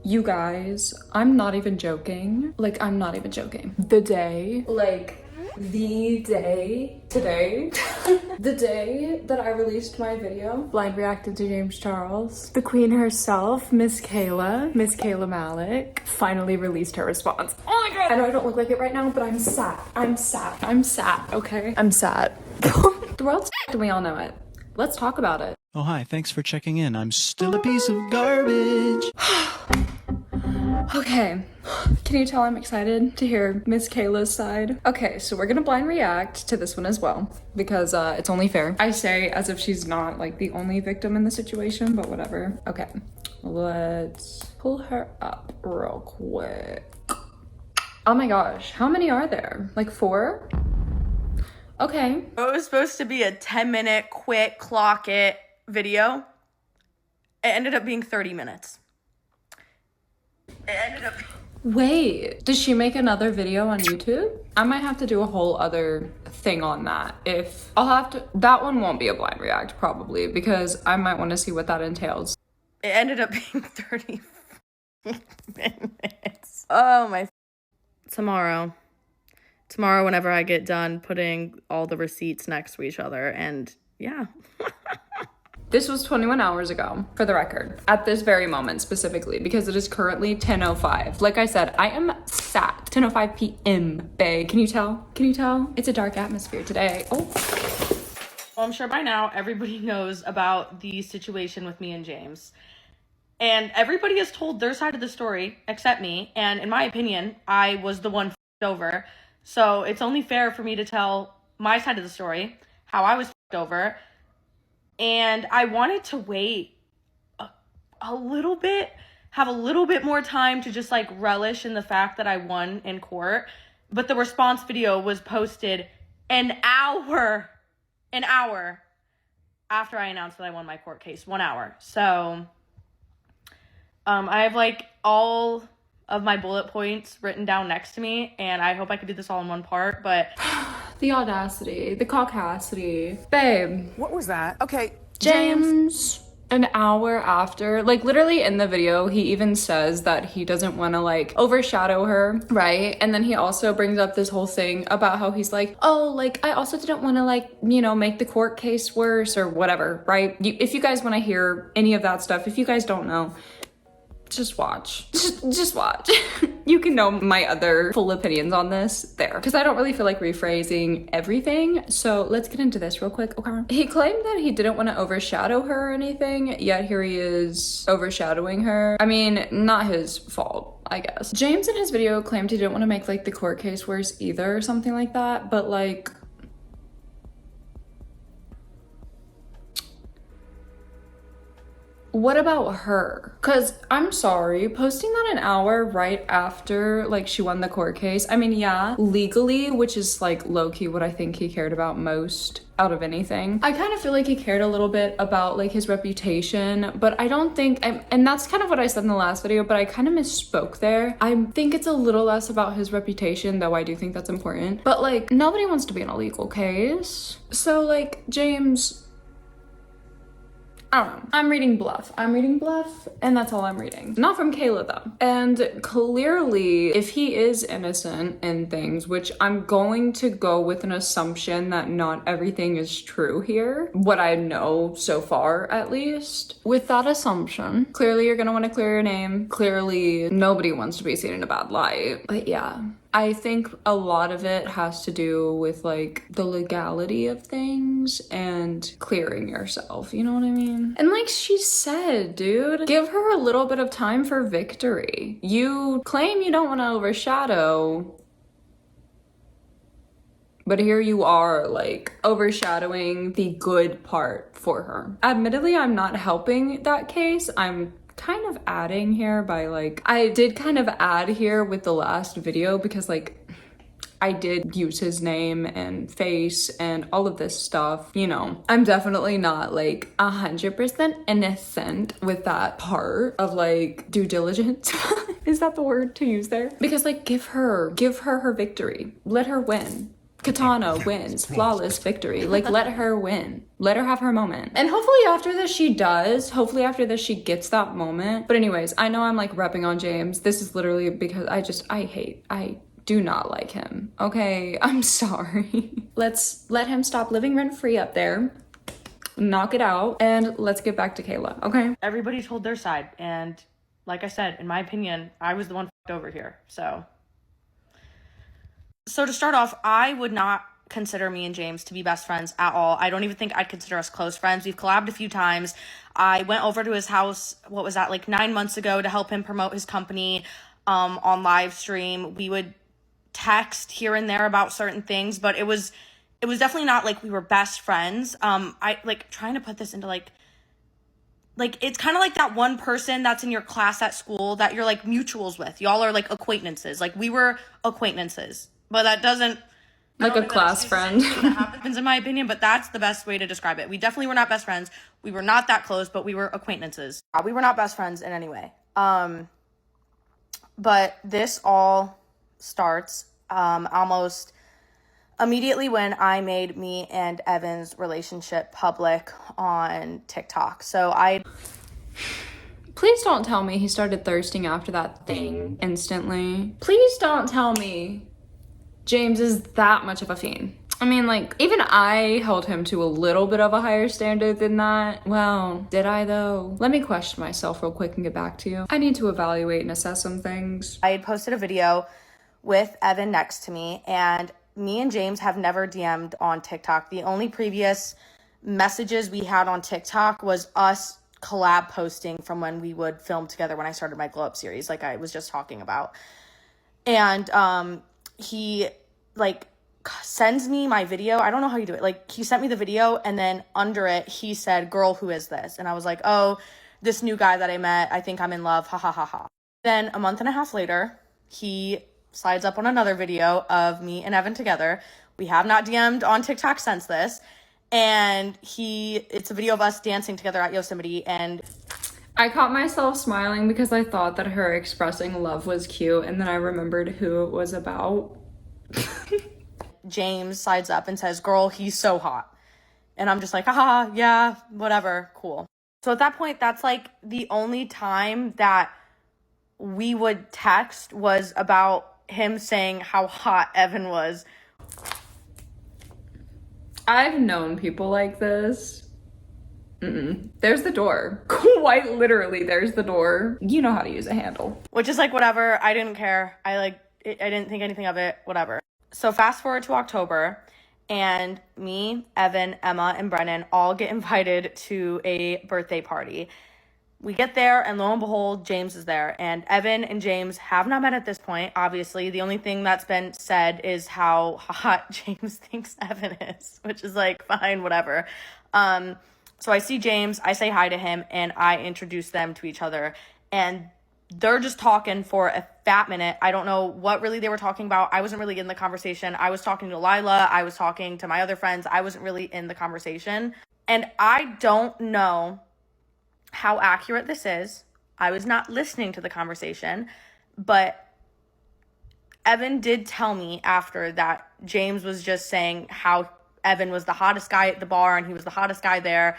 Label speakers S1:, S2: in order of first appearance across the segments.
S1: You guys, I'm not even joking. Like, I'm not even joking. The day today, the day that I released my video, blind reacted to James Charles, the queen herself, Miss Kayla Malec, finally released her response. Oh my god! I know I don't look like it right now, but I'm sad. I'm sad, okay? I'm sad. The world's and we all know it. Let's talk about it.
S2: Oh, hi. Thanks for checking in. I'm still a piece of garbage.
S1: Okay, can you tell I'm excited to hear Miss Kayla's side? Okay, so we're gonna blind react to this one as well, because it's only fair. I say as if she's not like the only victim in the situation, but whatever. Okay, let's pull her up real quick. Oh my gosh, how many are there? Like 4? Okay.
S3: It was supposed to be a 10-minute quick clock it video. It ended up being 30 minutes.
S1: Wait, does she make another video on YouTube? I might have to do a whole other thing on that. That one won't be a blind react probably, because I might want to see what that entails.
S3: It ended up being 30 minutes. Oh my. Tomorrow, whenever I get done putting all the receipts next to each other, and yeah.
S1: This was 21 hours ago, for the record, at this very moment specifically, because it is currently 10:05. Like I said, I am sat. 10:05 p.m., babe. Can you tell? Can you tell? It's a dark atmosphere today. Oh.
S3: Well, I'm sure by now everybody knows about the situation with me and James. And everybody has told their side of the story, except me. And in my opinion, I was the one f***ed over. So it's only fair for me to tell my side of the story, how I was f***ed over. And I wanted to wait a little bit, have a little bit more time to just like relish in the fact that I won in court. But the response video was posted an hour after I announced that I won my court case. 1 hour. So I have like all of my bullet points written down next to me, and I hope I could do this all in one part, but
S1: the audacity, the caucasity. Babe.
S4: What was that? Okay,
S1: James, an hour after, like literally in the video, he even says that he doesn't want to like overshadow her, right? And then he also brings up this whole thing about how he's like, oh, like I also didn't want to like, you know, make the court case worse or whatever, right? If you guys want to hear any of that stuff, if you guys don't know, just watch. Just watch. You can know my other full opinions on this there, because I don't really feel like rephrasing everything. So let's get into this real quick. Okay. He claimed that he didn't want to overshadow her or anything, yet here he is overshadowing her. I mean, not his fault, I guess. James in his video claimed he didn't want to make like the court case worse either or something like that, but like, what about her? Cause I'm sorry, posting that an hour right after like she won the court case. I mean, yeah, legally, which is like low-key what I think he cared about most out of anything. I kind of feel like he cared a little bit about like his reputation, but I don't think, and that's kind of what I said in the last video, but I kind of misspoke there. I think it's a little less about his reputation, though I do think that's important. But like, nobody wants to be in a legal case. So like, James, I don't know. I'm reading bluff, and that's all I'm reading. Not from Kayla though. And clearly, if he is innocent in things, which I'm going to go with an assumption that not everything is true here, what I know so far at least. With that assumption, clearly you're gonna want to clear your name. Clearly, nobody wants to be seen in a bad light. But yeah, I think a lot of it has to do with like the legality of things and clearing yourself, you know what I mean? And like she said, dude, give her a little bit of time for victory. You claim you don't want to overshadow, but here you are like overshadowing the good part for her. Admittedly, I'm not helping that case. I'm kind of adding here by like, I did kind of add here with the last video because like I did use his name and face and all of this stuff, you know. I'm definitely not like 100% innocent with that part of like due diligence. Is that the word to use there? Because like give her her victory. Let her win. Katana wins, flawless victory. Like, let her win. Let her have her moment. And hopefully after this she does. Hopefully after this she gets that moment. But anyways, I know I'm like repping on James. This is literally because I do not like him. Okay, I'm sorry. Let's let him stop living rent free up there. Knock it out. And let's get back to Kayla, okay?
S3: Everybody told their side. And like I said, in my opinion, I was the one f***ed over here. So to start off, I would not consider me and James to be best friends at all. I don't even think I'd consider us close friends. We've collabed a few times. I went over to his house, what was that, like 9 months ago to help him promote his company on live stream. We would text here and there about certain things, but it was definitely not like we were best friends. I like trying to put this into like it's kind of like that one person that's in your class at school that you're like mutuals with. Y'all are like acquaintances. Like we were acquaintances. But that doesn't...
S1: Like a class friend.
S3: That happens in my opinion, but that's the best way to describe it. We definitely were not best friends. We were not that close, but we were acquaintances. We were not best friends in any way. But this all starts almost immediately when I made me and Evan's relationship public on TikTok.
S1: Please don't tell me he started thirsting after that thing instantly. Please don't tell me James is that much of a fiend. I mean, like, even I held him to a little bit of a higher standard than that. Well, did I though? Let me question myself real quick and get back to you. I need to evaluate and assess some things.
S3: I had posted a video with Evan next to me, and me and James have never DM'd on TikTok. The only previous messages we had on TikTok was us collab posting from when we would film together when I started my Glow Up series, like I was just talking about. And he like sends me my video. I don't know how you do it. Like he sent me the video, and then under it he said, "Girl, who is this?" And I was like, "Oh, this new guy that I met. I think I'm in love. Ha ha ha ha." Then a month and a half later, he slides up on another video of me and Evan together. We have not DM'd on TikTok since this. And it's a video of us dancing together at Yosemite, and
S1: I caught myself smiling because I thought that her expressing love was cute, and then I remembered who it was about.
S3: James slides up and says, "Girl, he's so hot." And I'm just like, haha, yeah, whatever, cool. So at that point, that's like the only time that we would text was about him saying how hot Evan was.
S1: I've known people like this. There's the door. Quite literally, there's the door. You know how to use a handle.
S3: Which is like, whatever. I didn't care. I didn't think anything of it. Whatever. So fast forward to October, and me, Evan, Emma, and Brennan all get invited to a birthday party. We get there, and lo and behold, James is there. And Evan and James have not met at this point, obviously. The only thing that's been said is how hot James thinks Evan is, which is like, fine, whatever. So I see James, I say hi to him, and I introduce them to each other. And they're just talking for a fat minute. I don't know what really they were talking about. I wasn't really in the conversation. I was talking to Lila. I was talking to my other friends. I wasn't really in the conversation. And I don't know how accurate this is. I was not listening to the conversation, but Evan did tell me after that James was just saying how Evan was the hottest guy at the bar and he was the hottest guy there.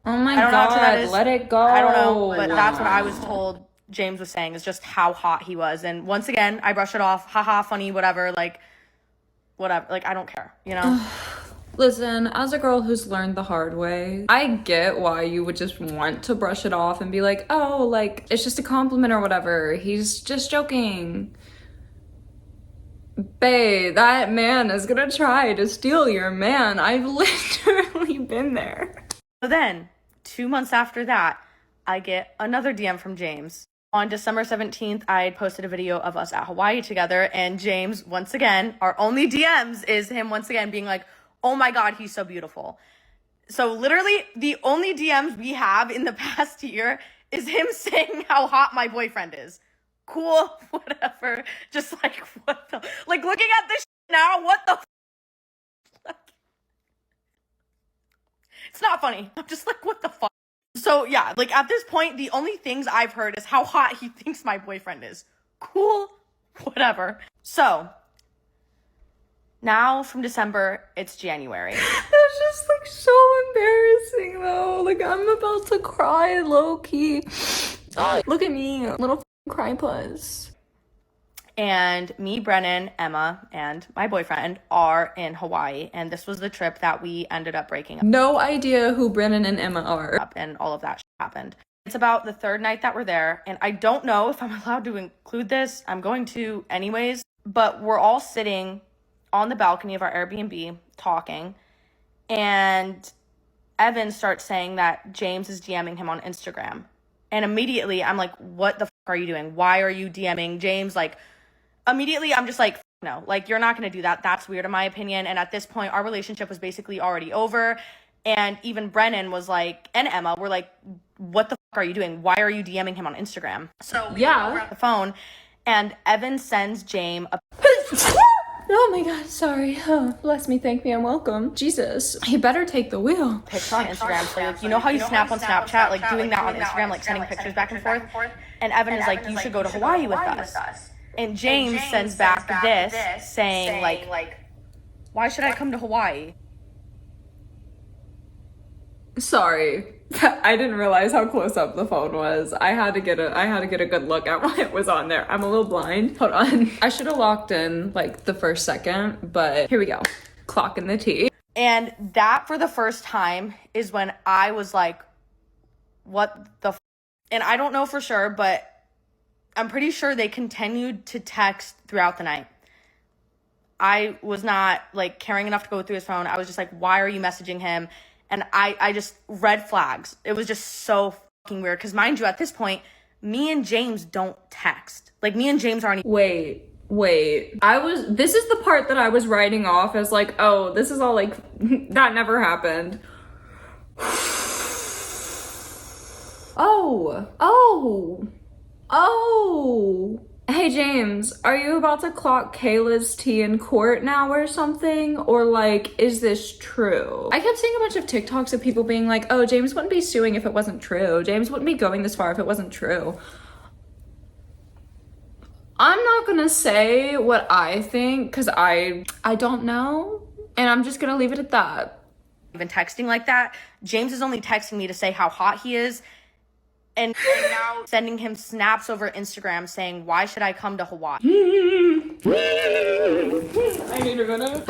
S1: Oh my God, let it go.
S3: I don't know, but that's what I was told James was saying, is just how hot he was. And once again, I brush it off. Haha, funny, whatever. Like, whatever. Like, I don't care, you know?
S1: Listen, as a girl who's learned the hard way, I get why you would just want to brush it off and be like, oh, like, it's just a compliment or whatever. He's just joking. Babe, that man is gonna try to steal your man. I've literally been there.
S3: So then, 2 months after that, I get another DM from James. On December 17th, I had posted a video of us at Hawaii together, and James, once again, our only DMs is him once again being like, oh my God, he's so beautiful. So literally the only DMs we have in the past year is him saying how hot my boyfriend is. Cool, whatever. Just like, what the, like looking at this now, what the like, it's not funny. I'm just like, what the fuck? So yeah, like at this point, the only things I've heard is how hot he thinks my boyfriend is. Cool, whatever. So Now from December, it's January.
S1: That's just like so embarrassing though. Like I'm about to cry low key. Oh, look at me, little cry puss.
S3: And me, Brennan, Emma, and my boyfriend are in Hawaii. And this was the trip that we ended up breaking up.
S1: No idea who Brennan and Emma are.
S3: And all of that shit happened. It's about the third night that we're there. And I don't know if I'm allowed to include this. I'm going to anyways. But we're all sitting on the balcony of our Airbnb talking. And Evan starts saying that James is DMing him on Instagram. And immediately I'm like, what the fuck are you doing? Why are you DMing James? Like, immediately I'm just like, no, like, you're not going to do that. That's weird in my opinion. And at this point, our relationship was basically already over. And even Brennan was like, and Emma were like, what the fuck are you doing? Why are you DMing him on Instagram? So we
S1: yeah,
S3: over the phone, and Evan sends James a
S1: oh my god, sorry. Oh, bless me, thank me, and welcome. Jesus, he better take the wheel.
S3: picture on Instagram. So like, you know how you snap on Snapchat, like doing that on Instagram, like sending pictures back and forth. And Evan is like, you should go to Hawaii with us. And James sends back this saying like, why should I come to Hawaii?
S1: Sorry, I didn't realize how close up the phone was. I had to get a good look at what was on there. I'm a little blind. Hold on. I should have locked in like the first second, but here we go. Clocking the T.
S3: And that for the first time is when I was like, what the f-? And I don't know for sure, but I'm pretty sure they continued to text throughout the night. I was not like caring enough to go through his phone. I was just like, why are you messaging him? And I just, red flags. It was just so fucking weird. Because mind you, at this point, me and James don't text. Like, me and James aren't even...
S1: Wait. This is the part that I was writing off as like, oh, this is all like, that never happened. Oh. Hey James, are you about to clock Kayla's tea in court now or something? Or like, is this true? I kept seeing a bunch of TikToks of people being like, oh, James wouldn't be suing if it wasn't true. James wouldn't be going this far if it wasn't true. I'm not gonna say what I think because I don't know. And I'm just gonna leave it at that.
S3: Even texting like that. James is only texting me to say how hot he is. And now sending him snaps over Instagram saying, why should I come to Hawaii?
S1: I need to go now.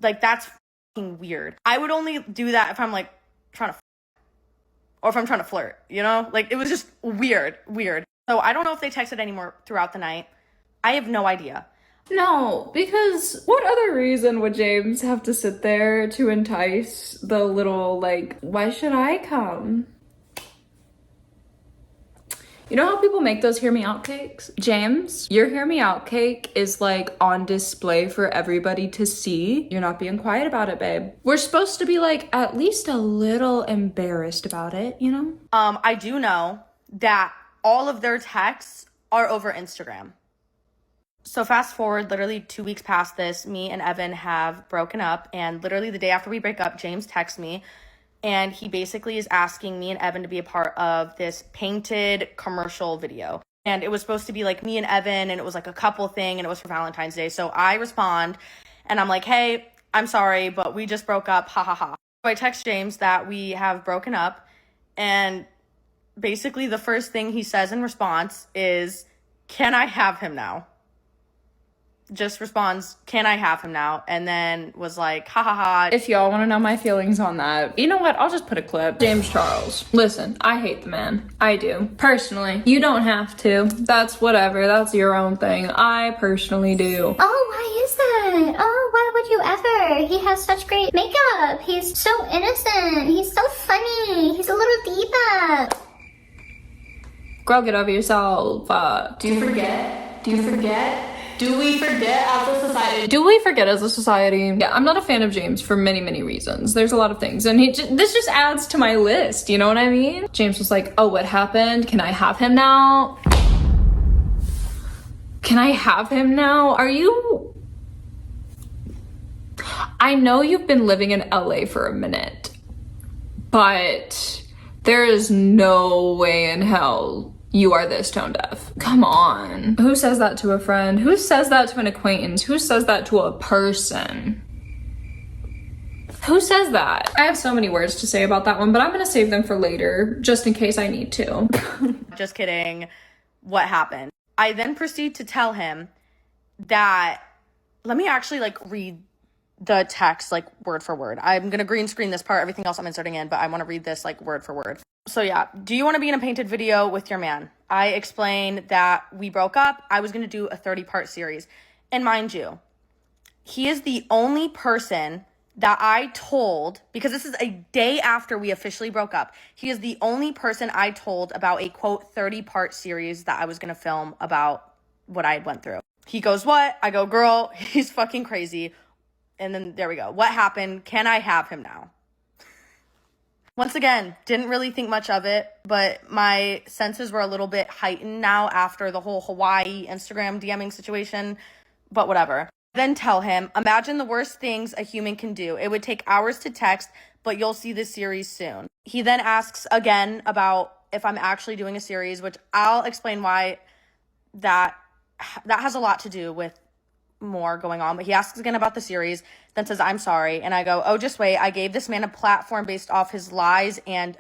S3: Like, that's fucking weird. I would only do that if I'm like trying to or if I'm trying to flirt, you know? Like, it was just weird. So I don't know if they texted anymore throughout the night. I have no idea.
S1: No, because what other reason would James have to sit there to entice the little, like, why should I come? You know how people make those hear me out cakes? James, your hear me out cake is like on display for everybody to see. You're not being quiet about it, babe. We're supposed to be like at least a little embarrassed about it, you know?
S3: I do know that all of their texts are over Instagram. So fast forward, literally 2 weeks past this, me and Evan have broken up, and literally the day after we break up, James texts me. And he basically is asking me and Evan to be a part of this painted commercial video. And it was supposed to be like me and Evan, and it was like a couple thing, and it was for Valentine's Day. So I respond, and I'm like, hey, I'm sorry, but we just broke up, ha ha ha. So I text James that we have broken up, and basically the first thing he says in response is, can I have him now? Just responds, can I have him now? And then was like, ha ha ha.
S1: If y'all want to know my feelings on that, you know what? I'll just put a clip. James Charles. Listen, I hate the man. I do. Personally. You don't have to. That's whatever. That's your own thing. I personally do.
S4: Oh, why is that? Oh, why would you ever? He has such great makeup. He's so innocent. He's so funny. He's a little diva.
S1: Girl, get over yourself. Do you forget? Do we forget as a society? Yeah, I'm not a fan of James for many, many reasons. There's a lot of things. And this just adds to my list, you know what I mean? James was like, oh, what happened? Can I have him now? Are you... I know you've been living in LA for a minute, but there is no way in hell you are this tone deaf. Come on. Who says that to a friend? Who says that to an acquaintance? Who says that to a person? Who says that? I have so many words to say about that one, but I'm gonna save them for later, just in case I need to.
S3: Just kidding. What happened? I then proceed to tell him that, let me actually like read the text like word for word. I'm gonna green screen this part, everything else I'm inserting in, but I want to read this like word for word. So yeah, do you want to be in a painted video with your man? I explained that we broke up. I was gonna do a 30-part series. And mind you, he is the only person that I told, because this is a day after we officially broke up, he is the only person I told about a quote 30-part series that I was gonna film about what I went through. He goes, what? I go, girl, he's fucking crazy. And then there we go. What happened? Can I have him now? Once again, didn't really think much of it, but my senses were a little bit heightened now after the whole Hawaii Instagram DMing situation, but whatever. Then tell him, imagine the worst things a human can do. It would take hours to text, but you'll see this series soon. He then asks again about if I'm actually doing a series, which I'll explain why that has a lot to do with more going on. But he asks again about the series, then says, I'm sorry. And I go, oh, just wait. I gave this man a platform based off his lies, and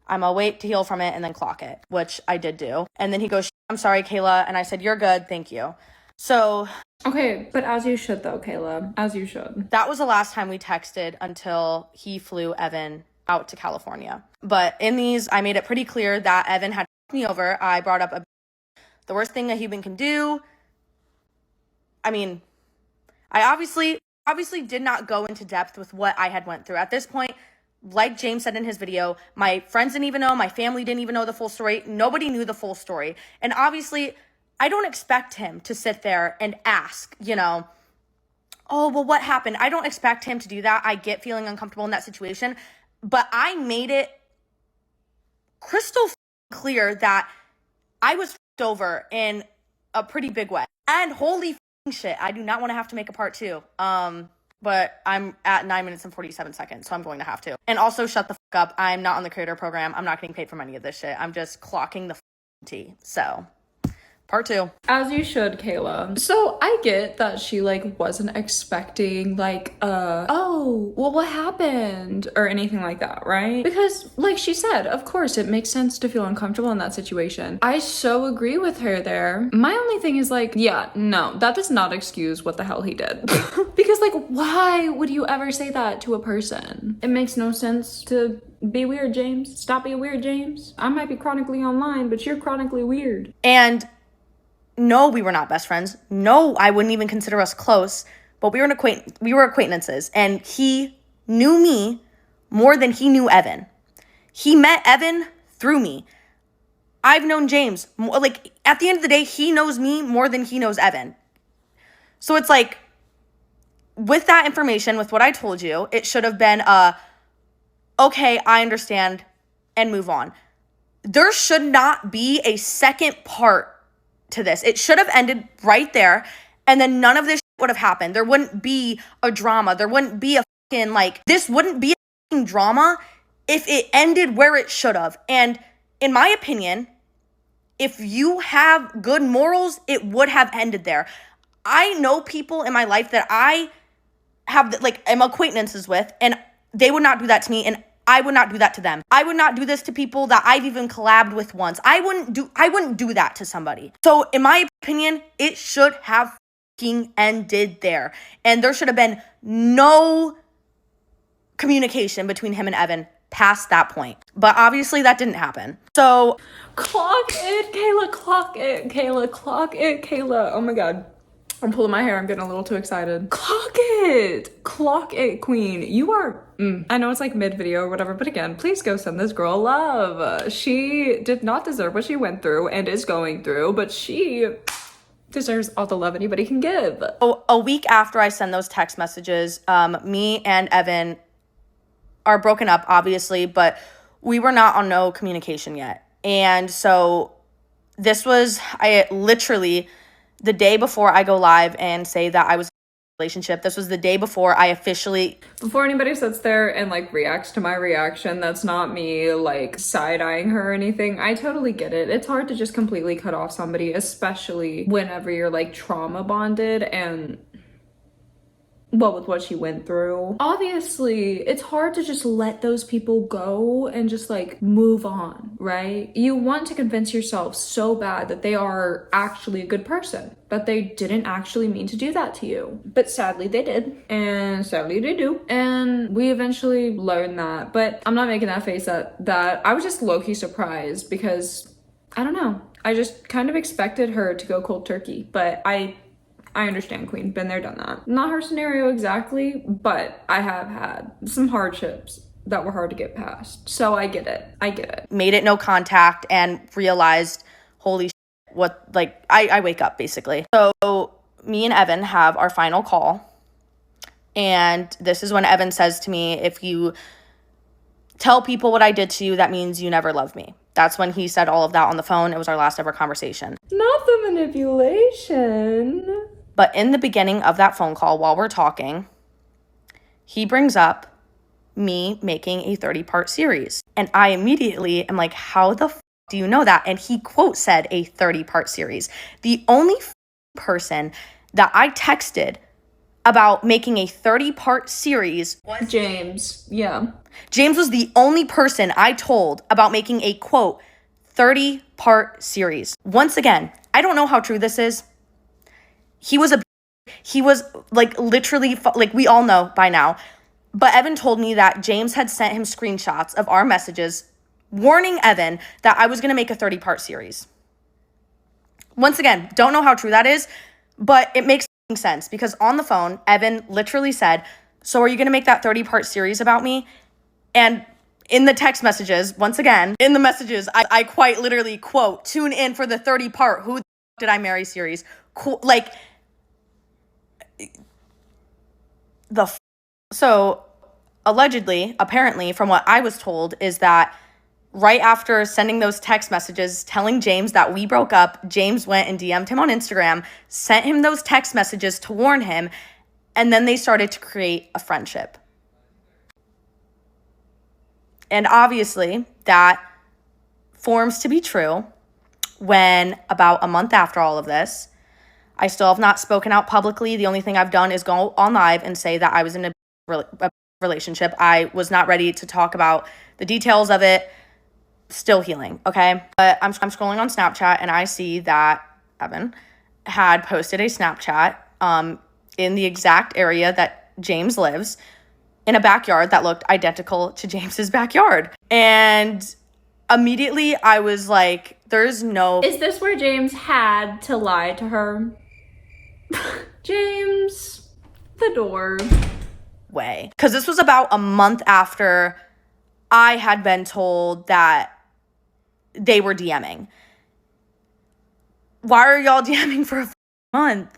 S3: I'm gonna wait to heal from it and then clock it, which I did do. And then he goes, I'm sorry, Kayla. And I said, you're good. Thank you. So
S1: Okay, but as you should though, Kayla. As you should.
S3: that was the last time we texted until he flew Evan out to California. But in these, I made it pretty clear that Evan had me over. I brought up the worst thing a human can do. I mean, I obviously did not go into depth with what I had went through. At this point, like James said in his video, my friends didn't even know, my family didn't even know the full story. Nobody knew the full story. And obviously, I don't expect him to sit there and ask, you know, oh, well, what happened? I don't expect him to do that. I get feeling uncomfortable in that situation. But I made it crystal clear that I was over in a pretty big way. And holy shit, I do not want to have to make a part 2. But I'm at 9 minutes and 47 seconds, so I'm going to have to. And also shut the fuck up. I'm not on the creator program. I'm not getting paid for any of this shit. I'm just clocking the tea. So part 2.
S1: As you should, Kayla. So I get that she like wasn't expecting like oh, well, what happened or anything like that, right? Because like she said, of course it makes sense to feel uncomfortable in that situation. I so agree with her there. My only thing is like, yeah, no, that does not excuse what the hell he did. Because like, why would you ever say that to a person? It makes no sense to be weird, James. Stop being weird, James. I might be chronically online, but you're chronically weird.
S3: And no, we were not best friends. No, I wouldn't even consider us close, but we were acquaintances, and he knew me more than he knew Evan. He met Evan through me. I've known James more, like at the end of the day, he knows me more than he knows Evan. So it's like, with that information, with what I told you, it should have been okay, I understand, and move on. There should not be a second part to this. It should have ended right there, and then none of this would have happened. There wouldn't be a drama. There wouldn't be a fucking like, this wouldn't be a fucking drama if it ended where it should have. And in my opinion, if you have good morals, it would have ended there. I know people in my life that I have like am acquaintances with, and they would not do that to me, and I would not do that to them. I would not do this to people that I've even collabed with once. I wouldn't do that to somebody. So in my opinion, it should have fucking ended there. And there should have been no communication between him and Evan past that point. But obviously that didn't happen. So
S1: Clock it, Kayla, clock it, Kayla, clock it, Kayla. Oh my God. I'm pulling my hair. I'm getting a little too excited. Clock it, queen. You are, I know it's like mid-video or whatever, but again, please go send this girl love. She did not deserve what she went through and is going through, but she deserves all the love anybody can give.
S3: a week after I send those text messages, me and Evan are broken up, obviously, but we were not on no communication yet. And so this was, I literally, the day before I go live and say that I was relationship. This was the day before I officially...
S1: Before anybody sits there and like reacts to my reaction, that's not me like side-eyeing her or anything. I totally get it. It's hard to just completely cut off somebody, especially whenever you're like trauma bonded and with what she went through. Obviously, it's hard to just let those people go and just like move on, right? You want to convince yourself so bad that they are actually a good person, that they didn't actually mean to do that to you. But sadly they did, and sadly they do. And we eventually learned that. But I'm not making that face at that. I was just low-key surprised because, I don't know, I just kind of expected her to go cold turkey, but I understand, Queen. Been there, done that. Not her scenario exactly, but I have had some hardships that were hard to get past. So I get it. I get it.
S3: Made it no contact and realized, holy shit, what, like, I wake up basically. So me and Evan have our final call. And this is when Evan says to me, if you tell people what I did to you, that means you never love me. That's when he said all of that on the phone. It was our last ever conversation.
S1: Not the manipulation.
S3: But in the beginning of that phone call, while we're talking, he brings up me making a 30-part series. And I immediately am like, how the do you know that? And he quote said a 30-part series. The only person that I texted about making a 30-part series was
S1: James. Yeah.
S3: James was the only person I told about making a quote 30-part series. Once again, I don't know how true this is. He was like literally, like we all know by now, but Evan told me that James had sent him screenshots of our messages warning Evan that I was going to make a 30-part series. Once again, don't know how true that is, but it makes sense because on the phone, Evan literally said, so are you going to make that 30-part series about me? And in the text messages, once again, in the messages, I quite literally quote, tune in for the 30-part Who Did I Marry series. Like, So allegedly, apparently, from what I was told, is that right after sending those text messages telling James that we broke up, James went and DM'd him on Instagram, sent him those text messages to warn him, and then they started to create a friendship. And obviously, that forms to be true when about a month after all of this, I still have not spoken out publicly. The only thing I've done is go on live and say that I was in a relationship. I was not ready to talk about the details of it. Still healing, okay? But I'm scrolling on Snapchat and I see that Evan had posted a Snapchat in the exact area that James lives in a backyard that looked identical to James's backyard. And immediately I was like, there's no...
S1: Is this where James had to lie to her? James, the door.
S3: way. Because this was about a month after I had been told that they were DMing. Why are y'all DMing for a month?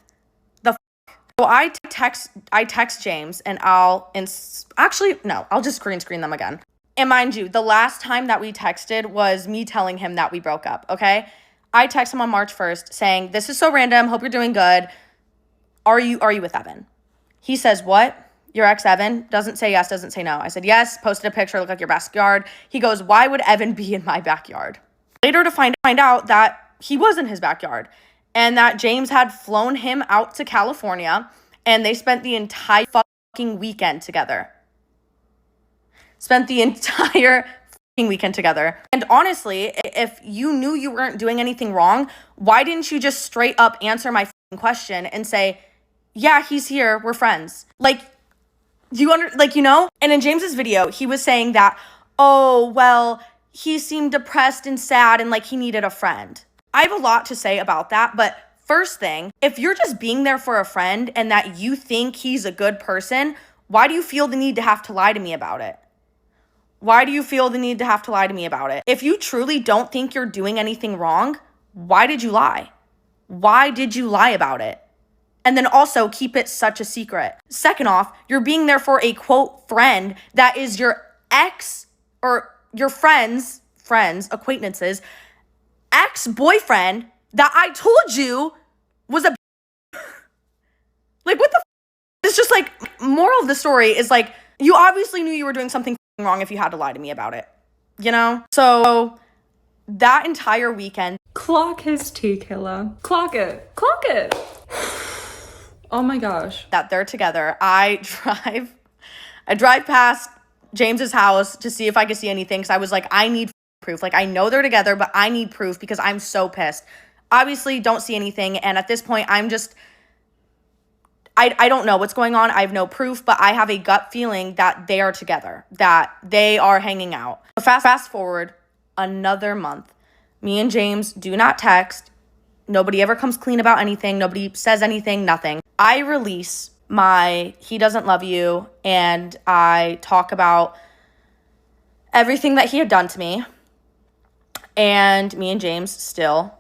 S3: So I text James and I'll just green screen them again. And mind you, the last time that we texted was me telling him that we broke up, okay? I text him on March 1st saying, this is so random, hope you're doing good. Are you with Evan? He says, what? Your ex Evan? Doesn't say yes, doesn't say no. I said, yes, posted a picture, looked like your backyard. He goes, why would Evan be in my backyard? Later to find out that he was in his backyard and that James had flown him out to California and they spent the entire fucking weekend together. And honestly, if you knew you weren't doing anything wrong, why didn't you just straight up answer my question and say, yeah, he's here, we're friends? And in James's video, he was saying that, oh, well, he seemed depressed and sad and like he needed a friend. I have a lot to say about that, but first thing, if you're just being there for a friend and that you think he's a good person, why do you feel the need to have to lie to me about it? If you truly don't think you're doing anything wrong, why did you lie? Why did you lie about it? And then also keep it such a secret. Second off, you're being there for a quote friend that is your ex or your friends, acquaintances, ex-boyfriend that I told you was a like what the was just like, moral of the story is like, you obviously knew you were doing something wrong if you had to lie to me about it, you know? So that entire weekend.
S1: Clock his tea, Kayla. Clock it. Clock it. Oh my gosh.
S3: That they're together, I drive past James's house to see if I could see anything, because I was like, I need proof. Like, I know they're together, but I need proof because I'm so pissed. Obviously, don't see anything, and at this point, I'm just, I don't know what's going on. I have no proof, but I have a gut feeling that they are together, that they are hanging out. Fast forward another month. Me and James do not text. Nobody ever comes clean about anything. Nobody says anything, nothing. I release my "he doesn't love you" and I talk about everything that he had done to me. And me and James still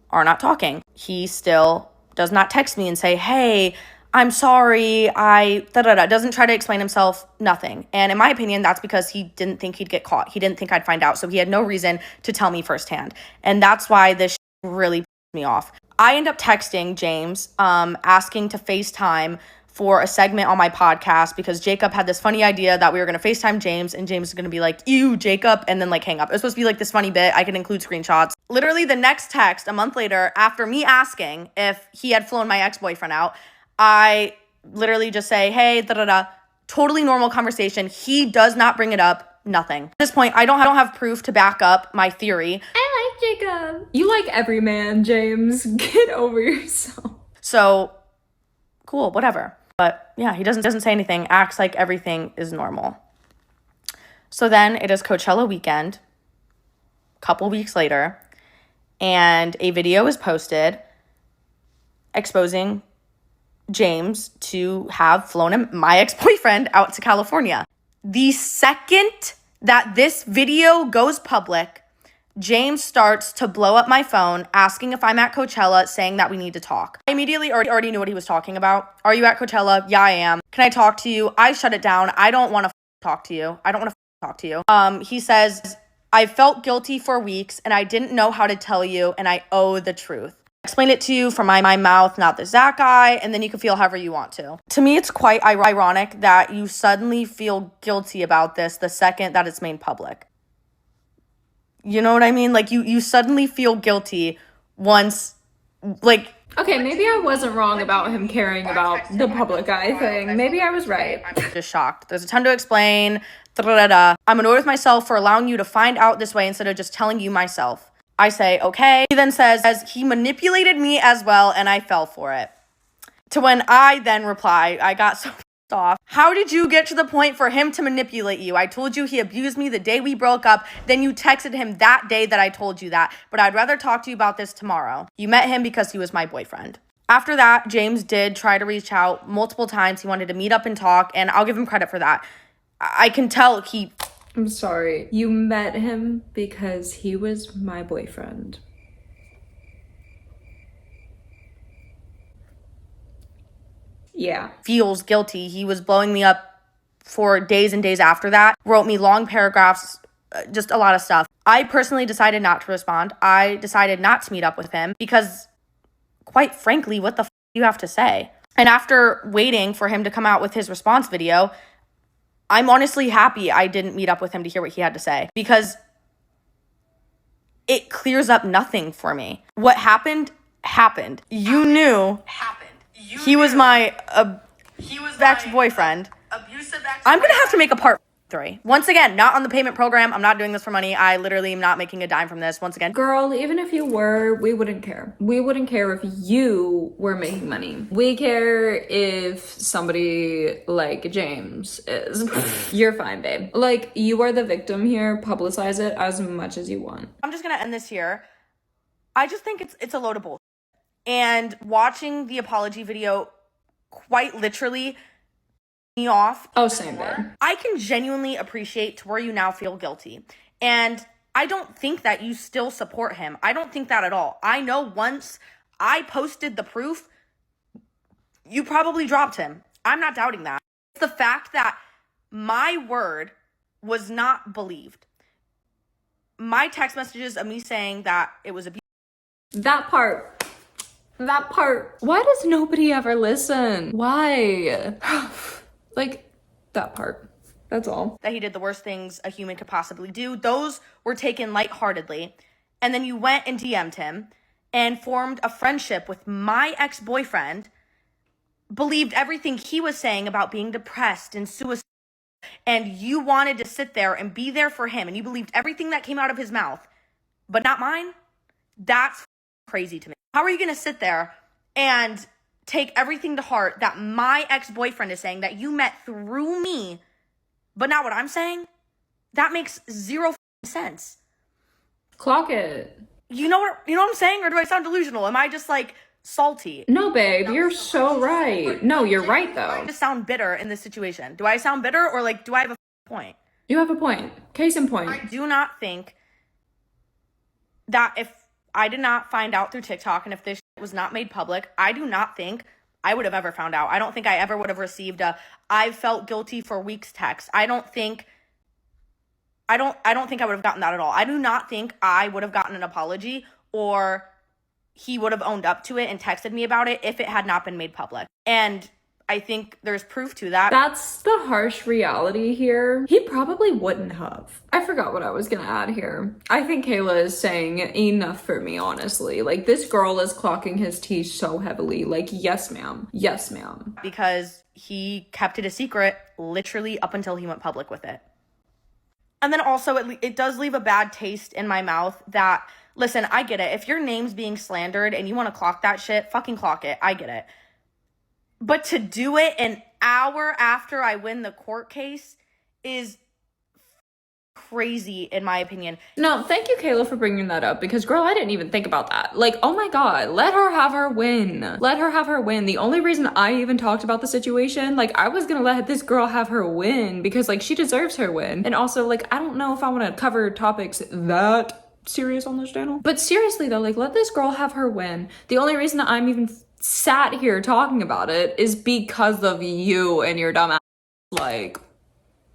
S3: are not talking. He still does not text me and say, hey, I'm sorry, doesn't try to explain himself, nothing. And in my opinion, that's because he didn't think he'd get caught. He didn't think I'd find out, so he had no reason to tell me firsthand. And that's why this really pissed me off. I end up texting James, asking to FaceTime for a segment on my podcast, because Jacob had this funny idea that we were going to FaceTime James, and James is going to be like, ew, Jacob, and then like hang up. It was supposed to be like this funny bit. I could include screenshots. Literally the next text, a month later, after me asking if he had flown my ex-boyfriend out, I literally just say, hey, totally normal conversation. He does not bring it up, nothing. At this point, I don't have proof to back up my theory.
S4: I like Jacob.
S1: You like every man, James. Get over yourself.
S3: So, cool, whatever. But yeah, he doesn't say anything, acts like everything is normal. So then it is Coachella weekend, a couple weeks later, and a video is posted exposing James to have flown my ex-boyfriend out to California. The second that this video goes public, James starts to blow up my phone, asking if I'm at Coachella, saying that we need to talk. I immediately already knew what he was talking about. Are you at Coachella? Yeah, I am. Can I talk to you? I shut it down. I don't want to talk to you. I don't want to talk to you. He says, I felt guilty for weeks and I didn't know how to tell you, and I owe the truth. Explain it to you from my mouth, not the Zach guy, and then you can feel however you want to. To me, it's quite ironic that you suddenly feel guilty about this the second that it's made public. You know what I mean? Like, you suddenly feel guilty once, like...
S1: Okay, maybe I wasn't wrong about him caring about the public eye thing. Maybe I was right.
S3: I'm just shocked. There's a ton to explain. I'm annoyed with myself for allowing you to find out this way instead of just telling you myself. I say, okay. He then says, he manipulated me as well, and I fell for it. To when I then reply, I got so off. How did you get to the point for him to manipulate you? I told you he abused me the day we broke up. Then you texted him that day that I told you that. But I'd rather talk to you about this tomorrow. You met him because he was my boyfriend. After that, James did try to reach out multiple times. He wanted to meet up and talk, and I'll give him credit for that. I can tell
S1: I'm sorry. You met him because he was my boyfriend. Yeah.
S3: feels guilty. He was blowing me up for days and days after that, wrote me long paragraphs, just a lot of stuff. I personally decided not to respond. I decided not to meet up with him because, quite frankly, what the f*** do you have to say? And after waiting for him to come out with his response video, I'm honestly happy I didn't meet up with him to hear what he had to say, because it clears up nothing for me. What happened, happened. You knew he was my ex-boyfriend. I'm going to have to make a part 3. Once again, not on the payment program. I'm not doing this for money. I literally am not making a dime from this. Once again.
S1: Girl, even if you were, we wouldn't care. We wouldn't care if you were making money. We care if somebody like James is. You're fine, babe. Like, you are the victim here. Publicize it as much as you want.
S3: I'm just going to end this here. I just think it's a load of bullshit. And watching the apology video quite literally me off.
S1: Oh, same, babe.
S3: I can genuinely appreciate to where you now feel guilty. And I don't think that you still support him. I don't think that at all. I know once I posted the proof, you probably dropped him. I'm not doubting that. It's the fact that my word was not believed. My text messages of me saying that it was abuse.
S1: That part, That part. Why does nobody ever listen? Why? Like, that part. That's all.
S3: That he did the worst things a human could possibly do. Those were taken lightheartedly. And then you went and DM'd him and formed a friendship with my ex-boyfriend, believed everything he was saying about being depressed and suicidal, and you wanted to sit there and be there for him, and you believed everything that came out of his mouth, but not mine? That's crazy to me. How are you going to sit there and take everything to heart that my ex-boyfriend is saying that you met through me, but not what I'm saying? That makes zero sense.
S1: Clock it.
S3: You know what I'm saying? Or do I sound delusional? Am I just like salty?
S1: No, babe, you're so right. No, you're right, though.
S3: I just sound bitter in this situation. Do I sound bitter, or like, do I have a point?
S1: You have a point. Case in point.
S3: I do not think that if I did not find out through TikTok and if this was not made public, I do not think I would have ever found out. I don't think I ever would have received a "I've felt guilty for weeks" text. I don't think I would have gotten that at all. I do not think I would have gotten an apology, or he would have owned up to it and texted me about it if it had not been made public. And I think there's proof to that.
S1: That's the harsh reality here. He probably wouldn't have. I forgot what I was gonna add here. I think Kayla is saying enough for me, honestly. Like, this girl is clocking his teeth so heavily. Like, yes, ma'am. Yes, ma'am.
S3: Because he kept it a secret literally up until he went public with it. And then also, it does leave a bad taste in my mouth that, listen, I get it. If your name's being slandered and you want to clock that shit, fucking clock it. I get it. But to do it an hour after I win the court case is crazy, in my opinion.
S1: No, thank you, Kayla, for bringing that up, because, girl, I didn't even think about that. Like, oh my god, let her have her win. Let her have her win. The only reason I even talked about the situation, like, I was gonna let this girl have her win because, like, she deserves her win. And also, like, I don't know if I want to cover topics that serious on this channel. But seriously, though, like, let this girl have her win. The only reason that I'm even sat here talking about it is because of you and your dumb ass. Like,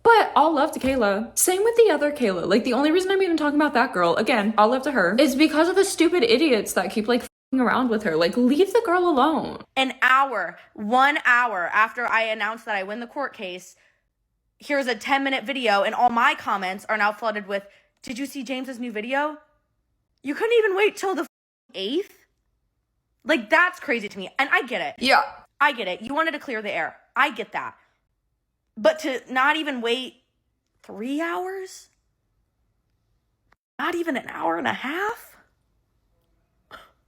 S1: but all love to Kayla. Same with the other Kayla. Like, the only reason I'm even talking about that girl, again, all love to her, is because of the stupid idiots that keep, like, f***ing around with her. Like, leave the girl alone.
S3: 1 hour after I announced that I win the court case, here's a 10-minute video, and all my comments are now flooded with, "Did you see James's new video? You couldn't even wait till the 8th? Like, that's crazy to me. And I get it.
S1: Yeah.
S3: I get it. You wanted to clear the air. I get that. But to not even wait 3 hours? Not even an hour and a half?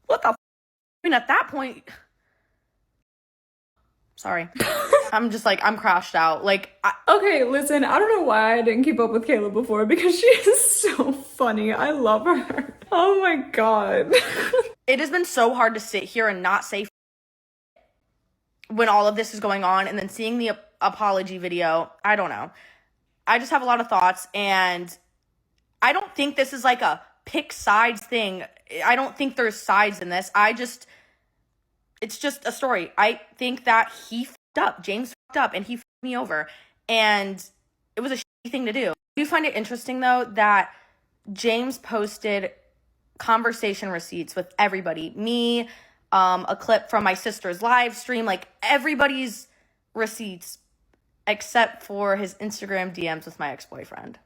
S3: What the f? I mean, at that point... Sorry. I'm just like, I'm crashed out. Like,
S1: okay, listen, I don't know why I didn't keep up with Kayla before, because she is so funny. I love her. Oh my god.
S3: It has been so hard to sit here and not say when all of this is going on, and then seeing the apology video. I don't know. I just have a lot of thoughts, and I don't think this is like a pick sides thing. I don't think there's sides in this. It's just a story. I think that he f***ed up. James f***ed up, and he f***ed me over. And it was a shitty thing to do. I do find it interesting, though, that James posted conversation receipts with everybody. Me, a clip from my sister's live stream, like everybody's receipts, except for his Instagram DMs with my ex-boyfriend.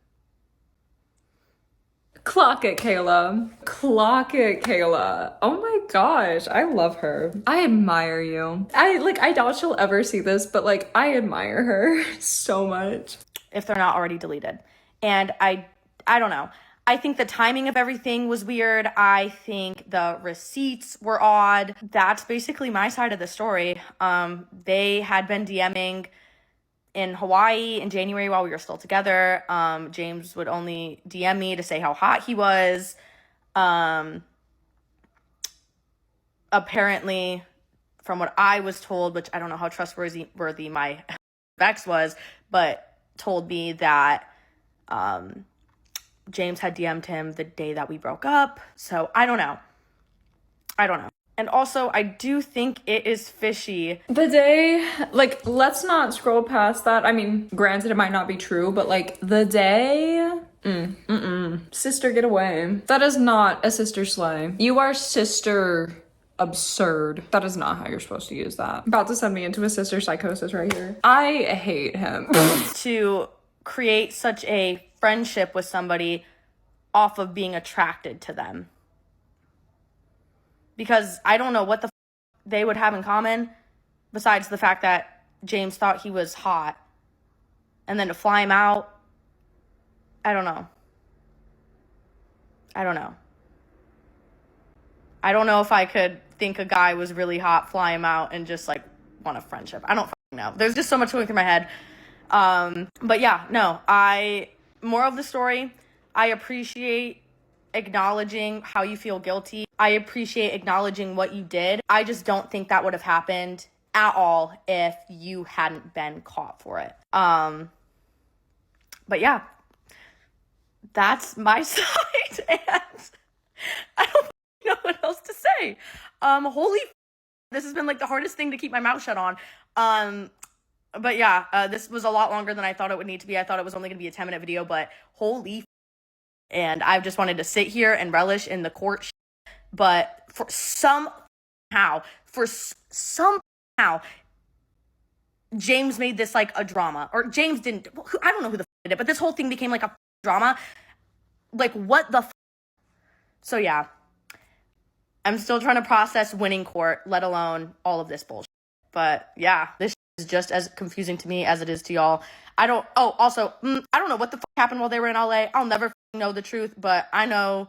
S1: Clock it, Kayla. Clock it, Kayla. Oh my gosh, I love her. I admire you. I doubt she'll ever see this, but, like, I admire her so much.
S3: If they're not already deleted. And I don't know. I think the timing of everything was weird. I think the receipts were odd. That's basically my side of the story. They had been DMing in Hawaii in January while we were still together. James would only DM me to say how hot he was. Apparently, from what I was told, which I don't know how trustworthy my ex was, but told me that James had DM'd him the day that we broke up. So I don't know. And also, I do think it is fishy.
S1: The day, like, let's not scroll past that. I mean, granted, it might not be true, but, like, the day, sister, get away. That is not a sister slay. You are sister absurd. That is not how you're supposed to use that. About to send me into a sister psychosis right here. I hate him.
S3: To create such a friendship with somebody off of being attracted to them. Because I don't know what the they would have in common besides the fact that James thought he was hot. And then to fly him out, I don't know. I don't know if I could think a guy was really hot, fly him out, and just like want a friendship. I don't fucking know. There's just so much going through my head. But yeah, no, moral of the story, I appreciate acknowledging how you feel guilty. I appreciate acknowledging what you did. I just don't think that would have happened at all if you hadn't been caught for it. But yeah, that's my side, and I don't know what else to say. This has been like the hardest thing to keep my mouth shut on. But yeah, this was a lot longer than I thought it would need to be. I thought it was only going to be a 10-minute video, but and I just wanted to sit here and relish in the court. But somehow, James made this like a drama, or James didn't. I don't know who the did it, but this whole thing became like a drama. Like, what the So yeah, I'm still trying to process winning court, let alone all of this bullshit. But yeah, this is just as confusing to me as it is to y'all. I don't know what the happened while they were in LA. I'll never know the truth, but I don't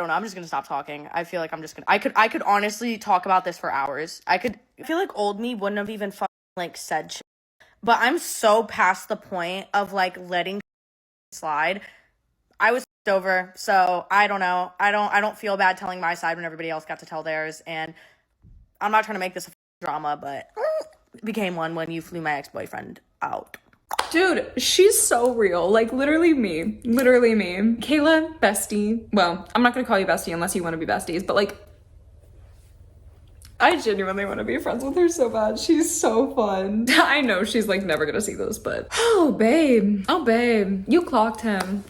S3: know. I'm just gonna stop talking. I feel like I could honestly talk about this for hours. I feel like old me wouldn't have even like said shit. But I'm so past the point of like letting slide. I was over, so I don't know. I don't feel bad telling my side when everybody else got to tell theirs, and I'm not trying to make this a drama, but it became one when you flew my ex-boyfriend out.
S1: Dude, she's so real. Like, literally me. Kayla, bestie. Well, I'm not gonna call you bestie unless you want to be besties, but like, I genuinely want to be friends with her so bad. She's so fun. I know she's like never gonna see this, but oh babe, you clocked him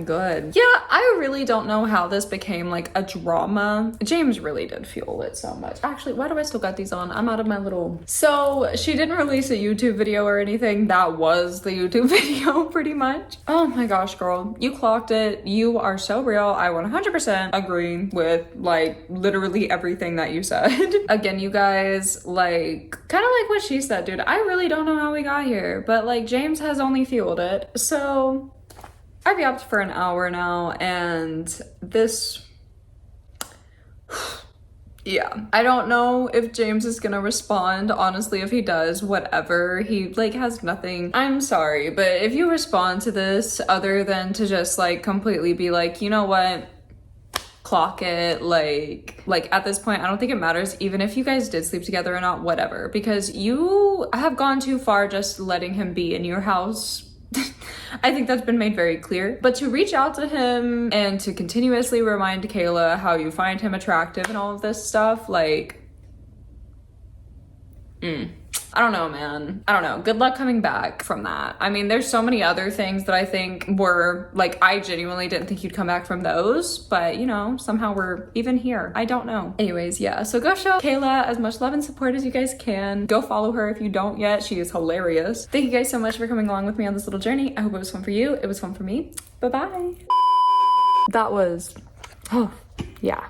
S1: good. Yeah, I really don't know how this became like a drama. James really did fuel it so much. Actually, why do I still got these on? I'm out of my little. So she didn't release a YouTube video or anything. That was the YouTube video pretty much. Oh my gosh, girl, you clocked it. You are so real. I 100% agree with like literally everything that you said. Again, you guys, like, kind of like what she said, dude, I really don't know how we got here, but like James has only fueled it. So I've yapped for an hour now, and this, yeah, I don't know if James is gonna respond. Honestly, if he does, whatever, he like has nothing. I'm sorry, but if you respond to this other than to just like completely be like, you know what, clock it, like at this point I don't think it matters even if you guys did sleep together or not, whatever, because you have gone too far just letting him be in your house. I think that's been made very clear. But to reach out to him and to continuously remind Kayla how you find him attractive and all of this stuff, like I don't know, man. I don't know. Good luck coming back from that. I mean, there's so many other things that I think were, like, I genuinely didn't think you'd come back from those, but, you know, somehow we're even here. I don't know. Anyways, yeah. So go show Kayla as much love and support as you guys can. Go follow her if you don't yet. She is hilarious. Thank you guys so much for coming along with me on this little journey. I hope it was fun for you. It was fun for me. Bye-bye. That was, oh, yeah.